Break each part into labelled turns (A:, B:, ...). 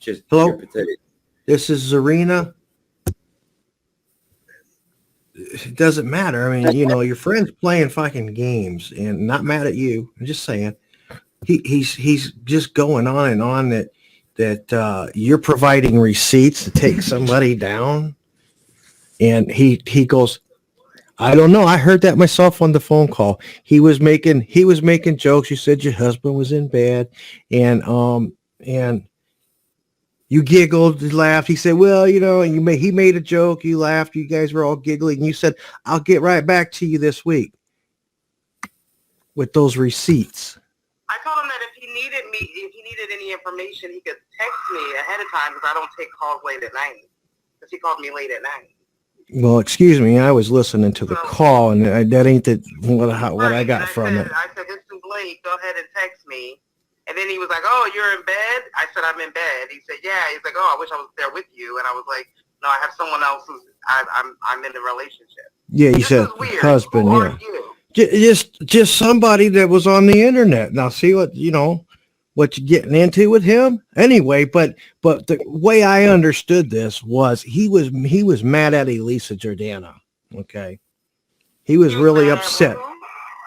A: Just
B: hello. This is Zarina. It doesn't matter. I mean, your friend's playing fucking games, and not mad at you. I'm just saying, he's just going on and on that you're providing receipts to take somebody down, and he goes, I don't know. I heard that myself on the phone call. He was making jokes. You said your husband was in bed, and you giggled, laughed. He said, well, he made a joke. You laughed. You guys were all giggling. You said, I'll get right back to you this week with those receipts.
C: I told him that if he needed any information, he could text me ahead of time because I don't take calls late at night. Because he called me late at night.
B: Well, excuse me. I was listening to the call, and that ain't what I got from it.
C: I said, it's too late. Go ahead and text me. And then he was like, oh, you're in bed? I said, I'm in bed. He said, yeah. He's like, oh, I wish I was there with you. And I was like, no, I have someone else who's, I'm in a relationship.
B: Yeah, you said husband,
C: Who
B: yeah.
C: are you?
B: Just somebody that was on the internet. Now, see what you're getting into with him? Anyway, but the way I understood this was he was mad at Elisa Jordana, okay? He was really upset.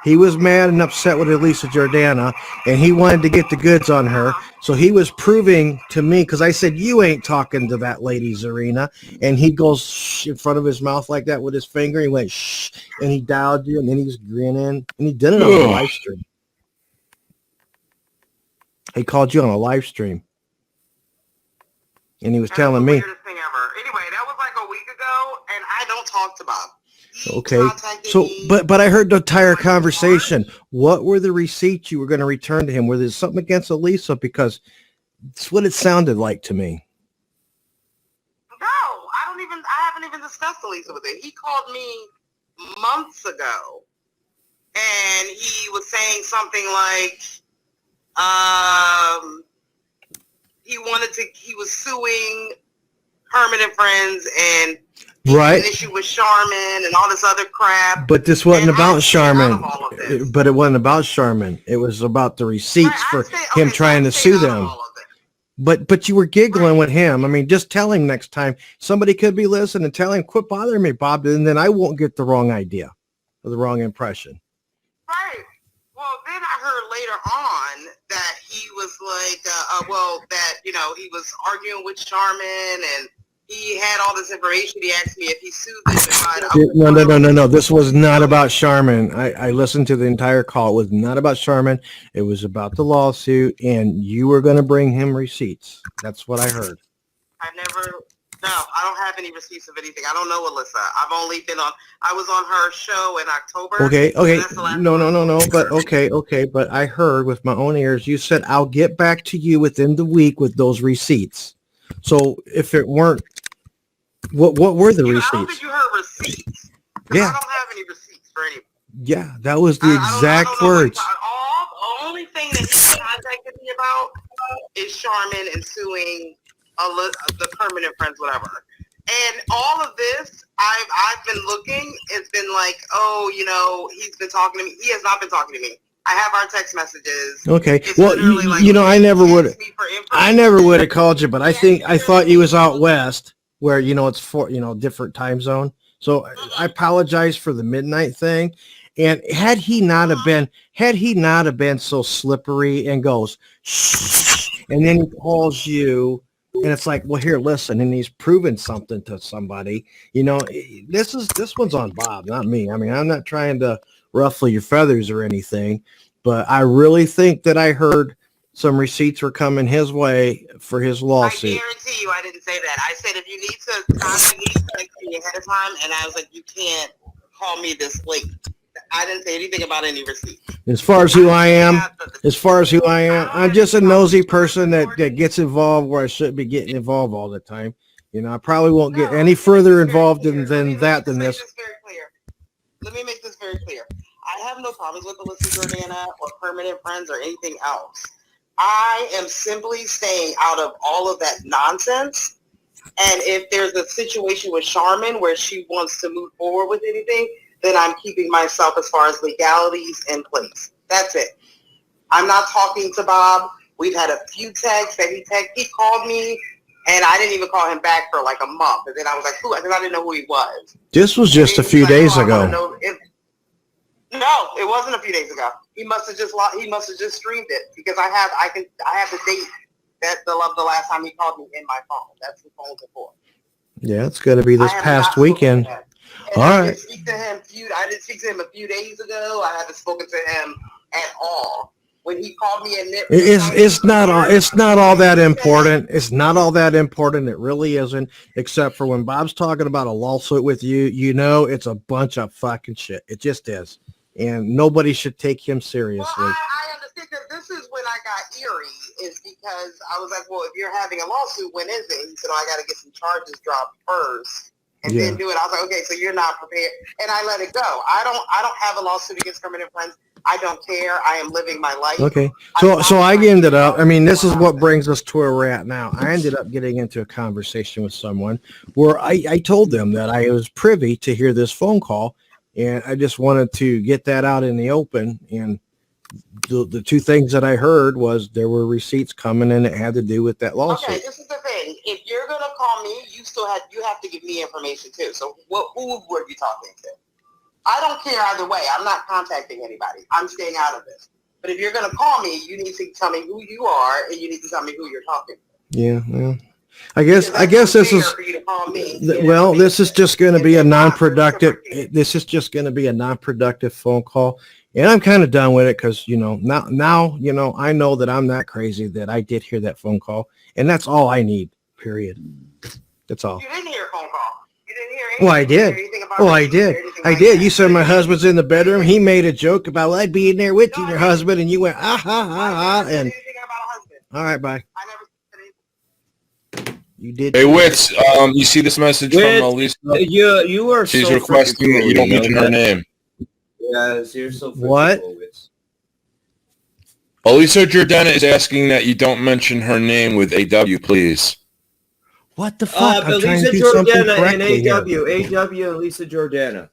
B: He was mad and upset with Elisa Jordana, and he wanted to get the goods on her. So he was proving to me, because I said, you ain't talking to that lady, Zarina. And he goes shh in front of his mouth like that with his finger. He went shh, and he dialed you, and then he was grinning, and he did it on a live stream. He called you on a live stream, and he was telling me.
C: Weirdest thing ever. Anyway, that was like a week ago, and I don't talk to Bob.
B: Okay, so but I heard the entire conversation. What were the receipts you were going to return to him? Were there something against Elisa? Because it's what it sounded like to me.
C: No, I haven't even discussed Elisa with him. He called me months ago, and he was saying something like, he was suing Permanent Friends and
B: right.
C: An issue with Charmin and all this other crap.
B: But this wasn't about Charmin. But it wasn't about Charmin. It was about the receipts for him trying to sue them. But you were giggling with him. I mean, just tell him next time. Somebody could be listening and tell him, quit bothering me, Bob, and then I won't get the wrong idea or the wrong impression.
C: Right. Well, then I heard later on that he was like, he was arguing with Charmin and he had all this information. He asked me if he sued them.
B: No. This was not about Charmin. I listened to the entire call. It was not about Charmin. It was about the lawsuit, and you were going to bring him receipts. That's what I heard.
C: I don't have any receipts of anything. I don't know Alyssa. I was on her show in October.
B: Okay. No. But okay. But I heard with my own ears, you said, I'll get back to you within the week with those receipts. So if it weren't, what were the receipts?
C: I don't think you heard receipts.
B: Yeah.
C: I don't have any receipts for anyone.
B: Yeah, that was the exact words.
C: The only thing that he contacted me about is Charmin and suing the Permanent Friends, whatever. And all of this, I've been looking. It's been like, he's been talking to me. He has not been talking to me. I have our text messages.
B: Okay.
C: It's
B: well, I never would have called you, but I thought you was out west where, it's for, different time zone. So I apologize for the midnight thing. And had he not have been so slippery and goes, shh, and then he calls you, and it's like, well, here, listen, and he's proven something to somebody. This one's on Bob, not me. I mean, I'm not trying to ruffle your feathers or anything, but I really think that I heard some receipts were coming his way for his lawsuit.
C: I guarantee you I didn't say that. I said, if you need to contact me, text me ahead of time, and I was like, you can't call me this late. I didn't say anything about any receipts.
B: As far as who I am, I'm just a nosy person that gets involved where I shouldn't be getting involved all the time. I probably won't get any further involved than this.
C: Let me make this very clear. I have no problems with Alyssa Jordana or Permanent Friends or anything else. I am simply staying out of all of that nonsense. And if there's a situation with Charmin where she wants to move forward with anything, then I'm keeping myself as far as legalities in place. That's it. I'm not talking to Bob. We've had a few texts that he called me, and I didn't even call him back for like a month. And then I was like, who? Because I didn't know who he was.
B: This was just a few days ago.
C: No, it wasn't a few days ago. He must have just streamed it because I have the date that the last time he called me in my phone. That's the phone for.
B: Yeah, it's going to be this past weekend. All right.
C: I didn't speak to him a few days ago. I haven't spoken to him at all. When he called me and
B: it's not all that important. It's not all that important. It really isn't, except for when Bob's talking about a lawsuit with you, you know, it's a bunch of fucking shit. It just is. And nobody should take him seriously.
C: Well, I understand that this is when I got eerie, is because I was like, well, if you're having a lawsuit, when is it? He said, I got to get some charges dropped first and then do it. I was like, okay, so you're not prepared. And I let it go. I don't have a lawsuit against permanent friends. I don't care. I am living my life.
B: Okay. So I ended up, I mean, this is what brings us to where we're at now. I ended up getting into a conversation with someone where I told them that I was privy to hear this phone call, and I just wanted to get that out in the open. And the two things that I heard was there were receipts coming in that had to do with that lawsuit.
C: Okay, this is the thing. If you're going to call me, you have to give me information too. So who were you talking to? I don't care either way. I'm not contacting anybody. I'm staying out of this. But if you're going to call me, you need to tell me who you are, and you need to tell me who you're talking to.
B: Yeah, well, I guess this is, this is just going to be a non-productive, this is just going to be a non-productive phone call. And I'm kind of done with it because, you know, now, you know, I know that I'm not crazy, that I did hear that phone call, and that's all I need, period. That's all.
C: You didn't hear a phone call. You didn't hear anything.
B: Well, I did. I did. You said my husband's in the bedroom. He made a joke about, well, I'd be in there with you and your husband, and you went, and all right, bye.
C: I never said anything.
B: You did.
A: Hey, Witz, you see this message from Elisa?
D: You are
A: She's
D: so
A: requesting that you don't mention her name.
D: Yes, you're so
B: what?
A: Elisa Jordana is asking that you don't mention her name with AW, please.
B: What the fuck? I'm trying to
D: Lisa
B: do something
D: Jordana and
B: correctly
D: AW,
B: here.
D: AW and Lisa Jordana.